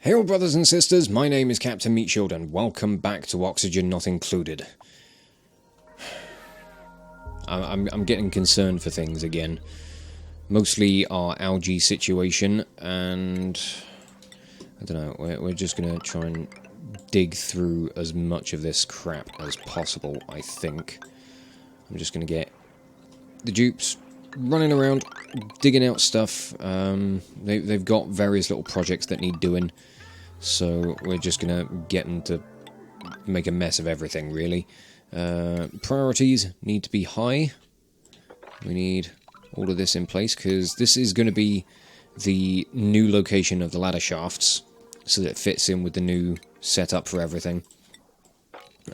Hail brothers and sisters, my name is Captain Meatshield and welcome back to Oxygen Not Included. I'm getting concerned for things again. Mostly our algae situation, and I don't know, we're just gonna try and dig through as much of this crap as possible, I think. I'm just gonna get the dupes running around, digging out stuff. They've got various little projects that need doing, so we're just gonna get them to make a mess of everything, really. Priorities need to be high. We need all of this in place, because this is going to be the new location of the ladder shafts, so that it fits in with the new setup for everything.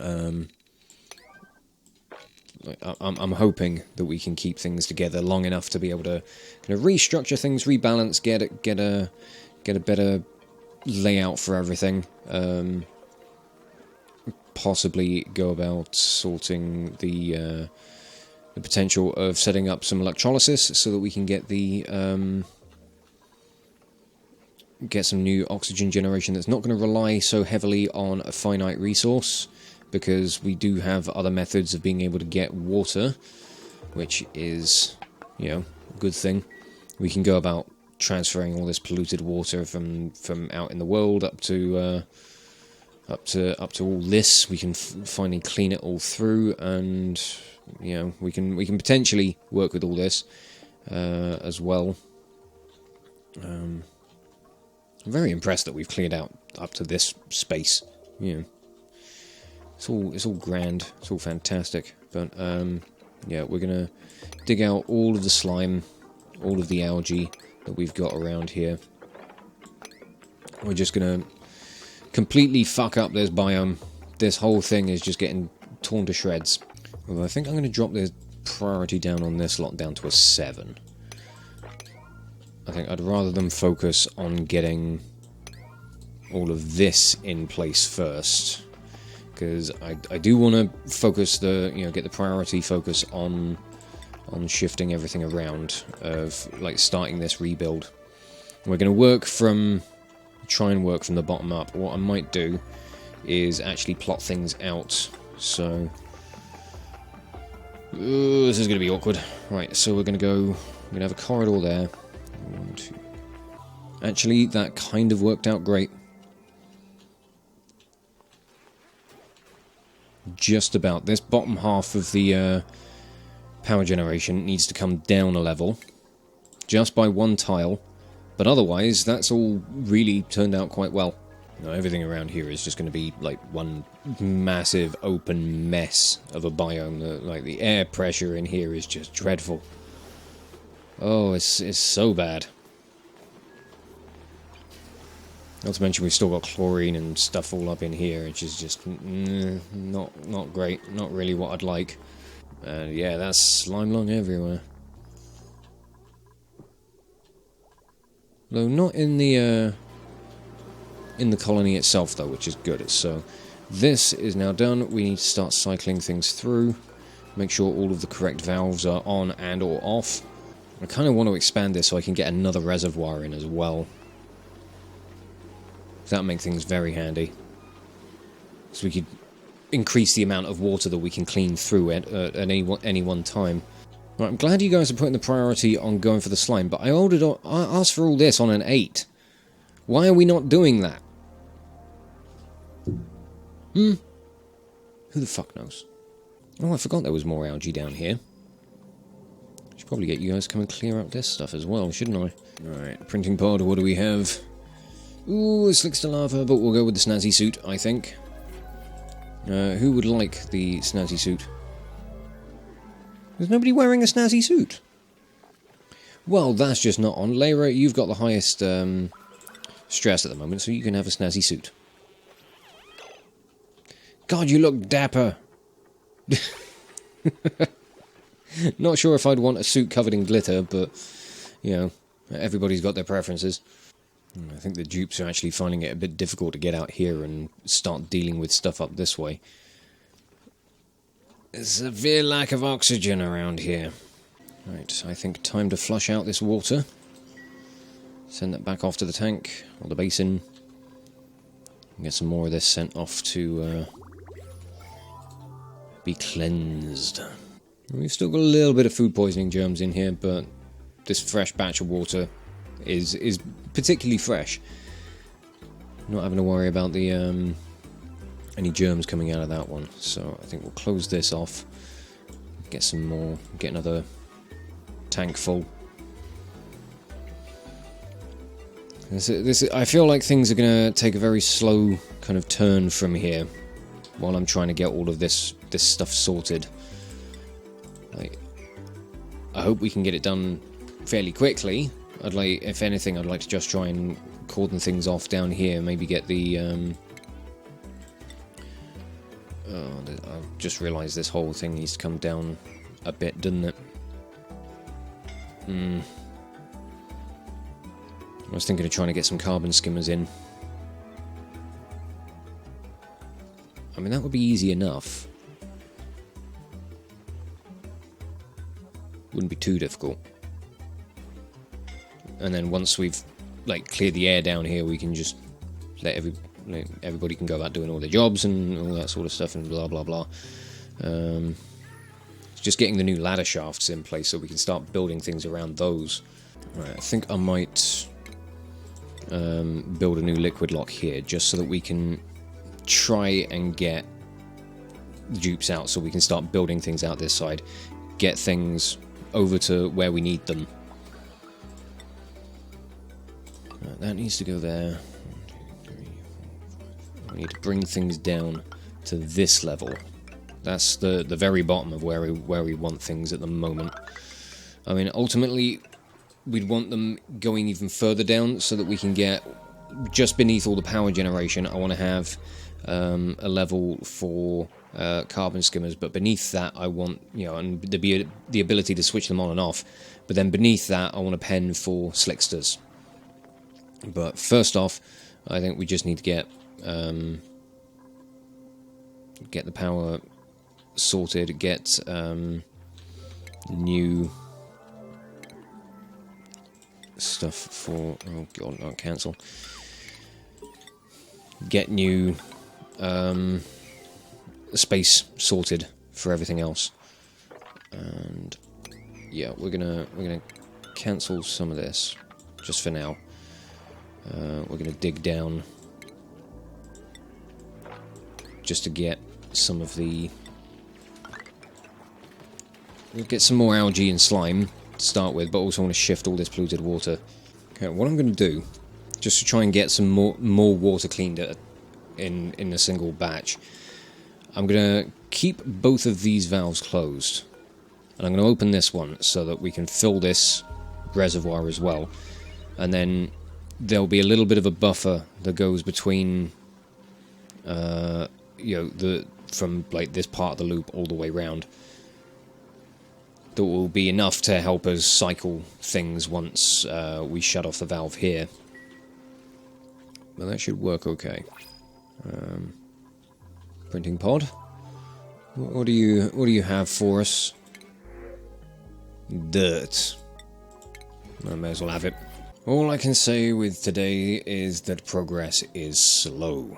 I'm hoping that we can keep things together long enough to be able to kind of restructure things, rebalance, get a better layout for everything. Possibly go about sorting the potential of setting up some electrolysis so that we can get the get some new oxygen generation that's not going to rely so heavily on a finite resource, because we do have other methods of being able to get water, which is, you know, a good thing. We can go about transferring all this polluted water from out in the world up to all this. We can finally clean it all through, and you know, we can potentially work with all this as well. I'm very impressed that we've cleared out up to this space. You know, it's all grand, it's all fantastic. But yeah, we're gonna dig out all of the slime, all of the algae that we've got around here. We're just gonna completely fuck up this biome. This whole thing is just getting torn to shreds. Well, I think I'm going to drop the priority down on this lot down to a 7. I think I'd rather them focus on getting all of this in place first, because I do want to focus get the priority focus on shifting everything around, of like starting this rebuild. We're going to try and work from the bottom up. What I might do is actually plot things out. So this is going to be awkward. Right, so we're going to have a corridor there. 1, 2. Actually, that kind of worked out great. Just about. This bottom half of the power generation needs to come down a level, just by 1 tile. But otherwise, that's all really turned out quite well. You know, everything around here is just going to be like one massive open mess of a biome. Like, the air pressure in here is just dreadful. Oh, it's so bad. Not to mention we've still got chlorine and stuff all up in here, which is just not great. Not really what I'd like. And yeah, that's slime lung everywhere. Though not in the colony itself, though, which is good. So this is now done. We need to start cycling things through. Make sure all of the correct valves are on and or off. I kind of want to expand this so I can get another reservoir in as well. That'll make things very handy. So we could increase the amount of water that we can clean through at any one time. Right, I'm glad you guys are putting the priority on going for the slime, but I asked for all this on an 8. Why are we not doing that? Who the fuck knows? Oh, I forgot there was more algae down here. Should probably get you guys to come and clear up this stuff as well, shouldn't I? Alright, printing pod, what do we have? Ooh, slicks to lava, but we'll go with the snazzy suit, I think. Who would like the snazzy suit? There's nobody wearing a snazzy suit. Well, that's just not on. Lyra, you've got the highest stress at the moment, so you can have a snazzy suit. God, you look dapper. Not sure if I'd want a suit covered in glitter, but, you know, everybody's got their preferences. I think the dupes are actually finding it a bit difficult to get out here and start dealing with stuff up this way. There's a severe lack of oxygen around here. Right, I think time to flush out this water. Send that back off to the tank, or the basin. Get some more of this sent off to be cleansed. We've still got a little bit of food poisoning germs in here, but this fresh batch of water is particularly fresh. Not having to worry about the any germs coming out of that one. So I think we'll close this off. Get some more. Get another tank full. I feel like things are going to take a very slow kind of turn from here, while I'm trying to get all of this stuff sorted. Like, I hope we can get it done fairly quickly. If anything, I'd like to just try and cordon things off down here. Maybe get the. I've just realised this whole thing needs to come down a bit, doesn't it? I was thinking of trying to get some carbon skimmers in. I mean, that would be easy enough. Wouldn't be too difficult. And then once we've cleared the air down here, we can just let everybody can go about doing all their jobs and all that sort of stuff and blah blah blah. Just getting the new ladder shafts in place so we can start building things around those. Right, I think I might build a new liquid lock here just so that we can try and get dupes out so we can start building things out this side. Get things over to where we need them. Right, that needs to go there. 1, 2, 3, 4, 5. We need to bring things down to this level. That's the very bottom of where we want things at the moment. I mean, ultimately, we'd want them going even further down so that we can get just beneath all the power generation. I want to have a level for carbon skimmers, but beneath that I want, and there'd be the ability to switch them on and off. But then beneath that I want a pen for slicksters. But first off, I think we just need to get the power sorted, get new stuff for, oh god, not cancel. Get new space sorted for everything else. And yeah, we're gonna cancel some of this just for now. We're gonna dig down just to get some of the. We'll get some more algae and slime to start with, but also want to shift all this polluted water. Okay, what I'm going to do, just to try and get some more water cleaned in a single batch, I'm going to keep both of these valves closed, and I'm going to open this one so that we can fill this reservoir as well, and then there'll be a little bit of a buffer that goes between, from this part of the loop all the way round. That will be enough to help us cycle things once we shut off the valve here. But that should work okay. Printing pod. What do you have for us? Dirt. I may as well have it. All I can say with today is that progress is slow.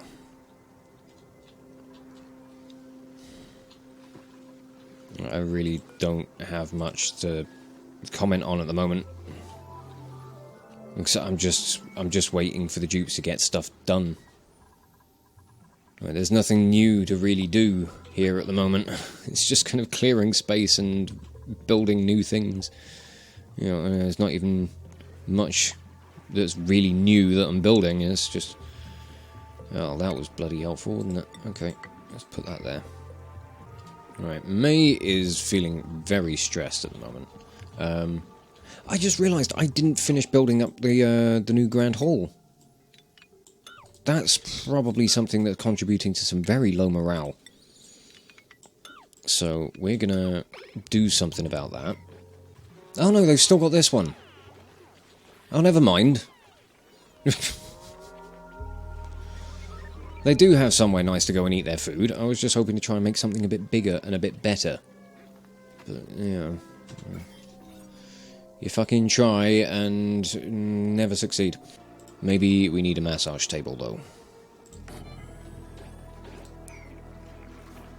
I really don't have much to comment on at the moment. I'm just waiting for the dupes to get stuff done. There's nothing new to really do here at the moment. It's just kind of clearing space and building new things. There's not even much that's really new that I'm building. It's just, oh, that was bloody helpful, wasn't it? Okay, let's put that there. Right, May is feeling very stressed at the moment. I just realised I didn't finish building up the new Grand Hall. That's probably something that's contributing to some very low morale. So we're gonna do something about that. Oh no, they've still got this one. Oh, never mind. They do have somewhere nice to go and eat their food. I was just hoping to try and make something a bit bigger and a bit better. But, you fucking try and never succeed. Maybe we need a massage table, though.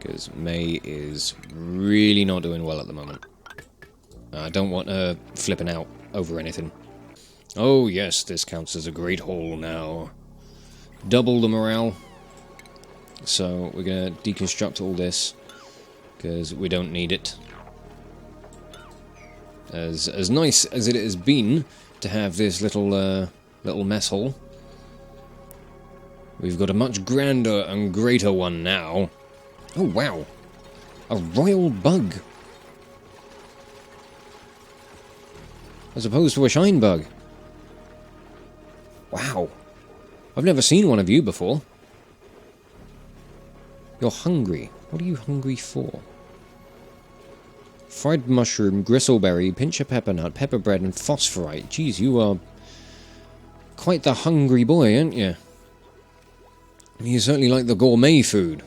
Because May is really not doing well at the moment. I don't want her flipping out over anything. Oh yes, this counts as a great haul now. Double the morale. So we're going to deconstruct all this, because we don't need it. As nice as it has been to have this little mess hall, we've got a much grander and greater one now. Oh wow, a royal bug, as opposed to a shine bug. Wow, I've never seen one of you before. You're hungry. What are you hungry for? Fried mushroom, gristleberry, pinch of pepper nut, pepper bread, and phosphorite. Jeez, you are quite the hungry boy, aren't you? You certainly like the gourmet food.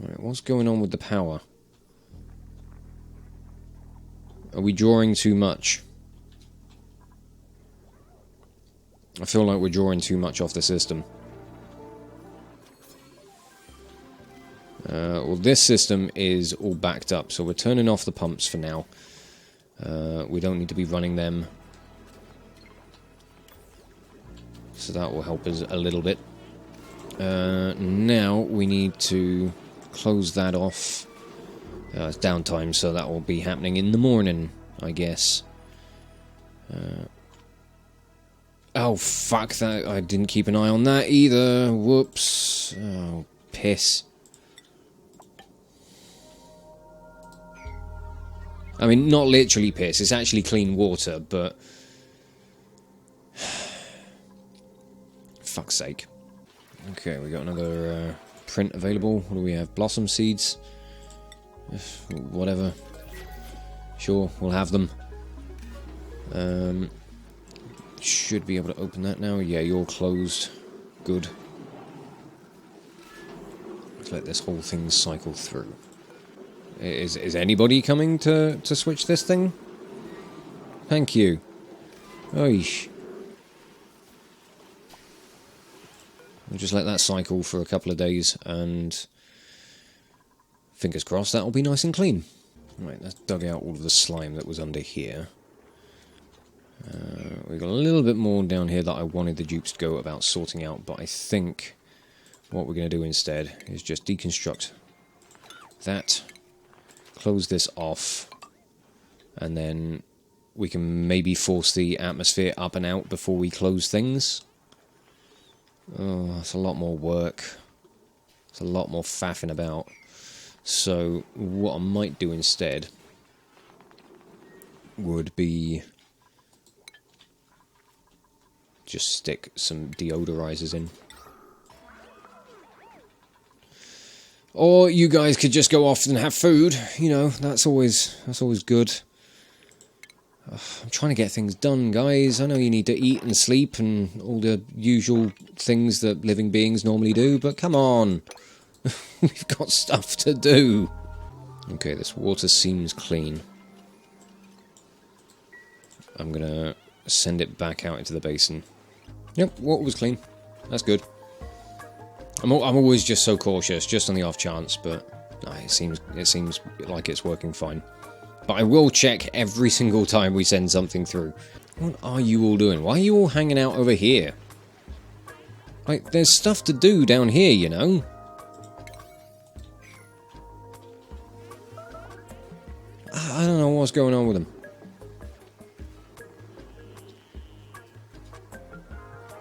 Right, what's going on with the power? Are we drawing too much? I feel like we're drawing too much off the system. Well, this system is all backed up, so we're turning off the pumps for now. We don't need to be running them. So that will help us a little bit. Now we need to close that off. It's downtime, so that will be happening in the morning, I guess. Oh, fuck that. I didn't keep an eye on that either. Whoops. Oh, piss. I mean, not literally piss. It's actually clean water, but... fuck's sake. Okay, we got another print available. What do we have? Blossom seeds? Whatever. Sure, we'll have them. Should be able to open that now. Yeah, you're closed. Good. Let's let this whole thing cycle through. Is anybody coming to switch this thing? Thank you. Oish. We'll just let that cycle for a couple of days, and fingers crossed that'll be nice and clean. Right, let's dug out all of the slime that was under here. We've got a little bit more down here that I wanted the dupes to go about sorting out, but I think what we're going to do instead is just deconstruct that, close this off, and then we can maybe force the atmosphere up and out before we close things. Oh, that's a lot more work. It's a lot more faffing about. So what I might do instead would be just stick some deodorizers in. Or you guys could just go off and have food. You know, that's always good. I'm trying to get things done, guys. I know you need to eat and sleep and all the usual things that living beings normally do, but come on. We've got stuff to do. Okay, this water seems clean. I'm gonna send it back out into the basin. Yep, water was clean. That's good. I'm always just so cautious, just on the off chance, but no, it seems like it's working fine. But I will check every single time we send something through. What are you all doing? Why are you all hanging out over here? Like, there's stuff to do down here, you know? I don't know what's going on with them.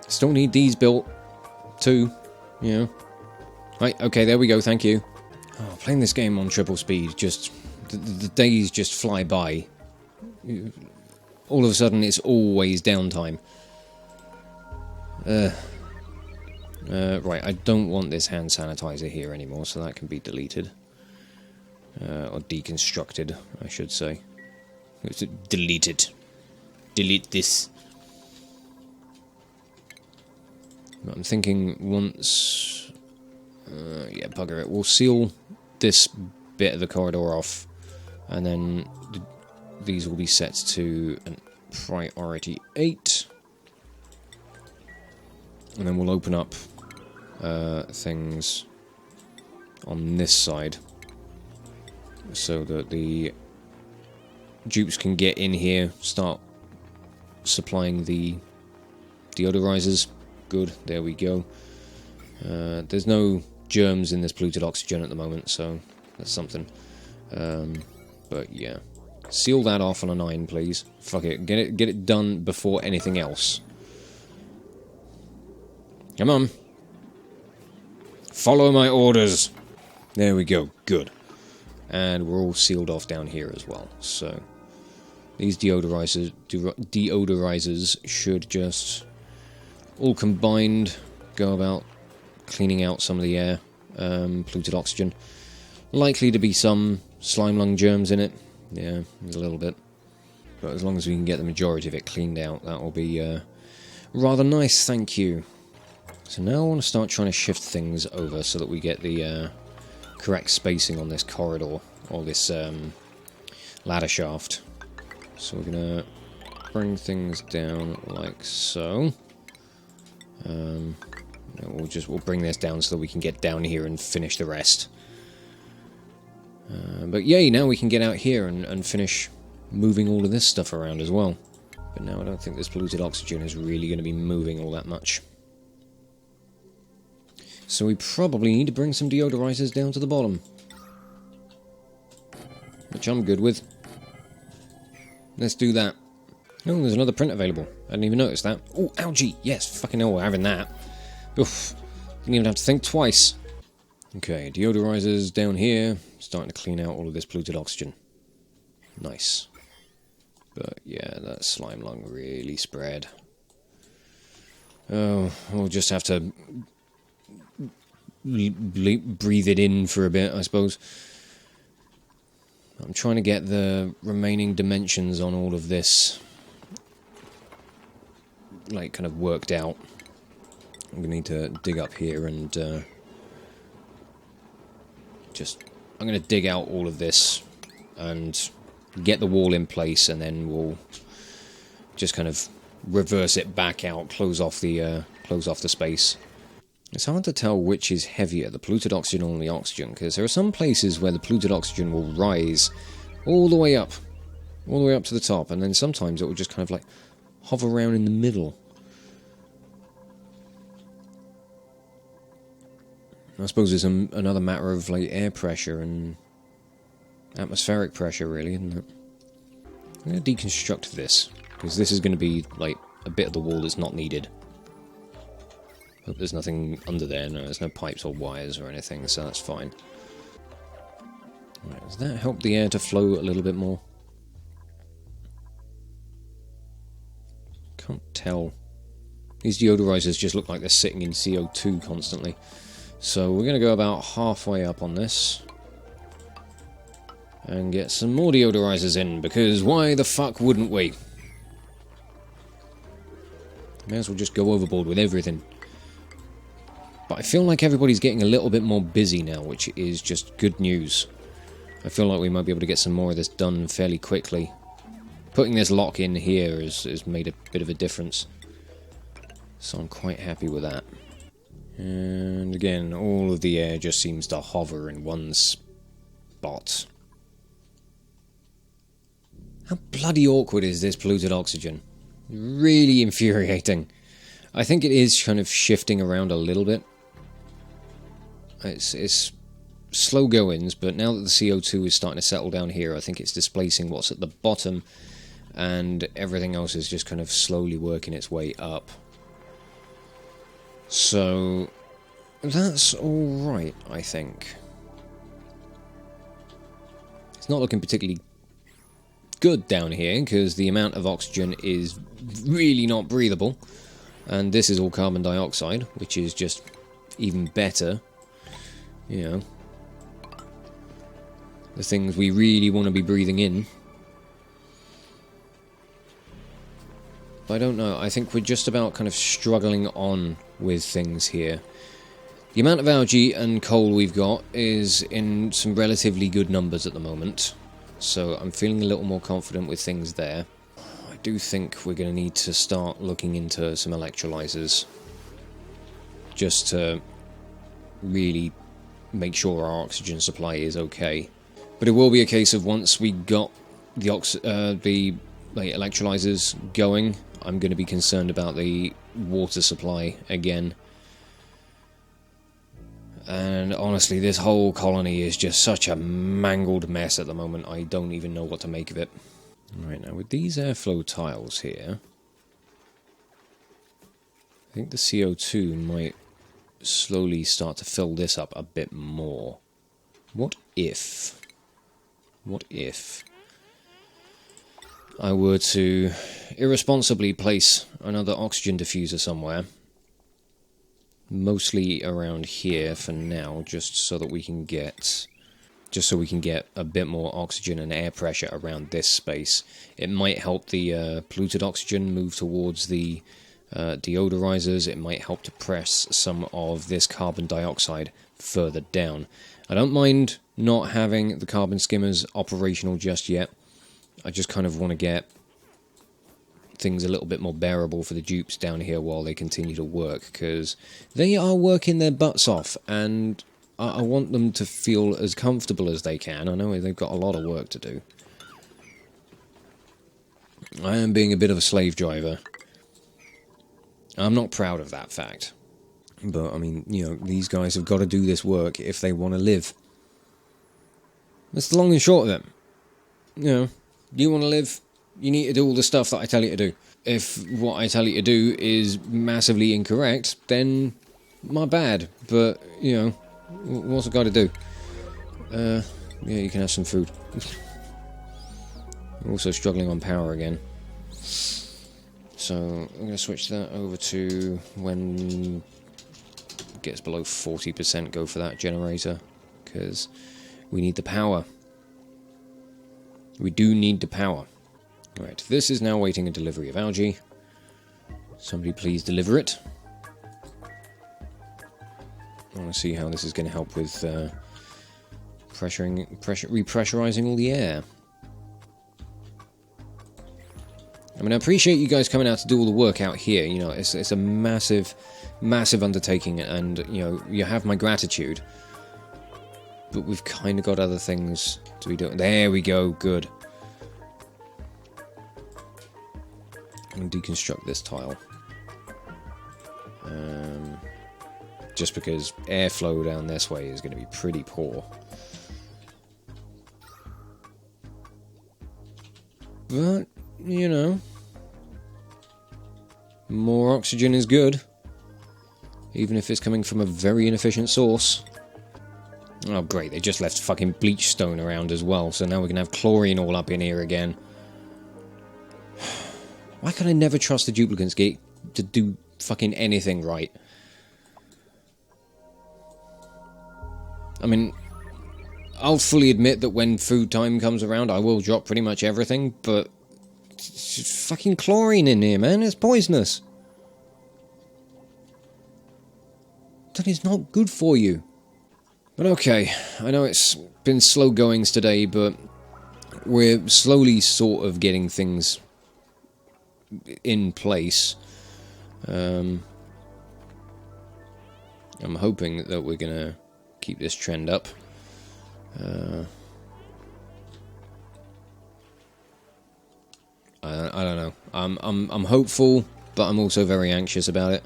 Still need these built, too. You know. Right, okay, there we go, thank you. Oh, playing this game on triple speed, just... The days just fly by. All of a sudden, it's always downtime. Right, I don't want this hand sanitizer here anymore, so that can be deleted. Or deconstructed, I should say. Delete it. Delete this. I'm thinking once... yeah, bugger it. We'll seal this bit of the corridor off, and then these will be set to a priority 8. And then we'll open up things on this side, so that the dupes can get in here, start supplying the deodorizers. Good, there we go. There's no germs in this polluted oxygen at the moment, so that's something. But yeah, seal that off on an iron, please. Fuck it, get it done before anything else. Come on, follow my orders. There we go, good. And we're all sealed off down here as well. So these deodorizers should just all combined go about cleaning out some of the air, polluted oxygen. Likely to be some slime lung germs in it. Yeah, there's a little bit. But as long as we can get the majority of it cleaned out, that will be rather nice, thank you. So now I want to start trying to shift things over so that we get the correct spacing on this corridor, or this ladder shaft. So we're going to bring things down like so. We'll bring this down so that we can get down here and finish the rest. But yay, now we can get out here and finish moving all of this stuff around as well. But now I don't think this polluted oxygen is really going to be moving all that much. So we probably need to bring some deodorizers down to the bottom. Which I'm good with. Let's do that. Oh, there's another print available. I didn't even notice that. Oh, algae! Yes, fucking hell, we're having that. Oof. Didn't even have to think twice. Okay, deodorizers down here. Starting to clean out all of this polluted oxygen. Nice. But yeah, that slime lung really spread. Oh, we'll just have to breathe it in for a bit, I suppose. I'm trying to get the remaining dimensions on all of this, like, kind of worked out. I'm going to need to dig up here and I'm going to dig out all of this and get the wall in place, and then we'll just kind of reverse it back out, close off the space. It's hard to tell which is heavier, the polluted oxygen or the oxygen, because there are some places where the polluted oxygen will rise all the way up to the top, and then sometimes it will just kind of like hover around in the middle. I suppose it's another matter of like air pressure and atmospheric pressure, really, isn't it? I'm going to deconstruct this, because this is going to be like a bit of the wall that's not needed. Hope there's nothing under there. No, there's no pipes or wires or anything, so that's fine. Right, does that help the air to flow a little bit more? Can't tell. These deodorizers just look like they're sitting in CO2 constantly. So we're going to go about halfway up on this. And get some more deodorizers in, because why the fuck wouldn't we? May as well just go overboard with everything. But I feel like everybody's getting a little bit more busy now, which is just good news. I feel like we might be able to get some more of this done fairly quickly. Putting this lock in here has made a bit of a difference. So I'm quite happy with that. And again, all of the air just seems to hover in one spot. How bloody awkward is this polluted oxygen? Really infuriating. I think it is kind of shifting around a little bit. It's slow goings, but now that the CO2 is starting to settle down here, I think it's displacing what's at the bottom, and everything else is just kind of slowly working its way up. So that's alright, I think. It's not looking particularly good down here, because the amount of oxygen is really not breathable, and this is all carbon dioxide, which is just even better. You know, the things we really want to be breathing in. But I don't know, I think we're just about kind of struggling on with things here. The amount of algae and coal we've got is in some relatively good numbers at the moment, so I'm feeling a little more confident with things there. I do think we're going to need to start looking into some electrolyzers, just to really make sure our oxygen supply is okay. But it will be a case of once we got the electrolyzers going, I'm going to be concerned about the water supply again. And honestly, this whole colony is just such a mangled mess at the moment. I don't even know what to make of it. Right, now with these airflow tiles here, I think the CO2 might slowly start to fill this up a bit more. What if I were to irresponsibly place another oxygen diffuser somewhere, mostly around here for now, just so we can get a bit more oxygen and air pressure around this space. It might help the polluted oxygen move towards the deodorizers. It might help to press some of this carbon dioxide further down. I don't mind not having the carbon skimmers operational just yet. I just kind of want to get things a little bit more bearable for the dupes down here while they continue to work, because they are working their butts off, and I want them to feel as comfortable as they can. I know they've got a lot of work to do. I am being a bit of a slave driver. I'm not proud of that fact. But, I mean, you know, these guys have got to do this work if they want to live. That's the long and short of it. You know, you want to live, you need to do all the stuff that I tell you to do. If what I tell you to do is massively incorrect, then my bad. But, you know, what's it got to do? Yeah, you can have some food. We're also struggling on power again. So, I'm going to switch that over to when it gets below 40%, go for that generator. Because we need the power. We do need the power. Right, this is now waiting a delivery of algae. Somebody please deliver it. I want to see how this is going to help with repressurizing all the air. I mean, I appreciate you guys coming out to do all the work out here. You know, it's a massive, massive undertaking, and, you know, you have my gratitude. But we've kind of got other things to be doing. There we go, good. I'm going to deconstruct this tile. Just because airflow down this way is going to be pretty poor. But, you know, more oxygen is good. Even if it's coming from a very inefficient source. Oh great, they just left fucking bleach stone around as well, so now we're going to have chlorine all up in here again. Why can I never trust the duplicants to do fucking anything right? I mean, I'll fully admit that when food time comes around, I will drop pretty much everything, but it's just fucking chlorine in here, man. It's poisonous. That is not good for you. But okay, I know it's been slow goings today, but we're slowly sort of getting things in place. I'm hoping that we're gonna keep this trend up. I don't know. I'm hopeful, but I'm also very anxious about it.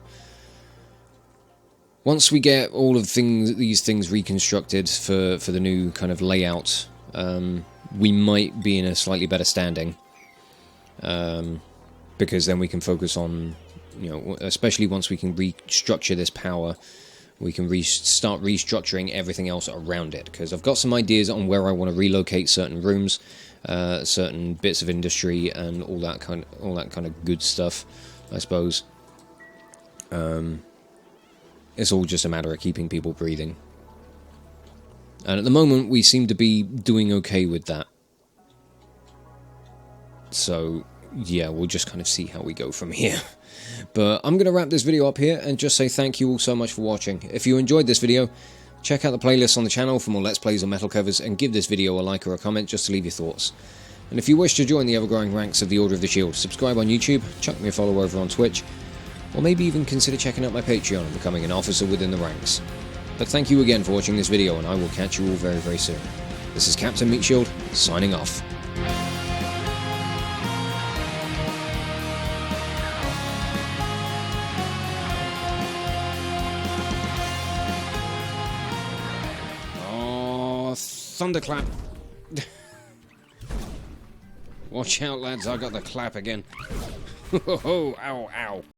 Once we get all of these things reconstructed for the new kind of layout, we might be in a slightly better standing. Because then we can focus on, you know, especially once we can restructure this power, we can start restructuring everything else around it. Because I've got some ideas on where I want to relocate certain rooms, certain bits of industry, and all that kind of good stuff, I suppose. It's all just a matter of keeping people breathing. And at the moment, we seem to be doing okay with that. So, yeah, we'll just kind of see how we go from here. But I'm going to wrap this video up here and just say thank you all so much for watching. If you enjoyed this video, check out the playlist on the channel for more Let's Plays on metal covers, and give this video a like or a comment just to leave your thoughts. And if you wish to join the ever-growing ranks of the Order of the Shield, subscribe on YouTube, chuck me a follow over on Twitch, or maybe even consider checking out my Patreon and becoming an officer within the ranks. But thank you again for watching this video, and I will catch you all very, very soon. This is Captain Meatshield, signing off. Oh, thunderclap. Watch out, lads, I got the clap again. Ho ho ho, ow, ow.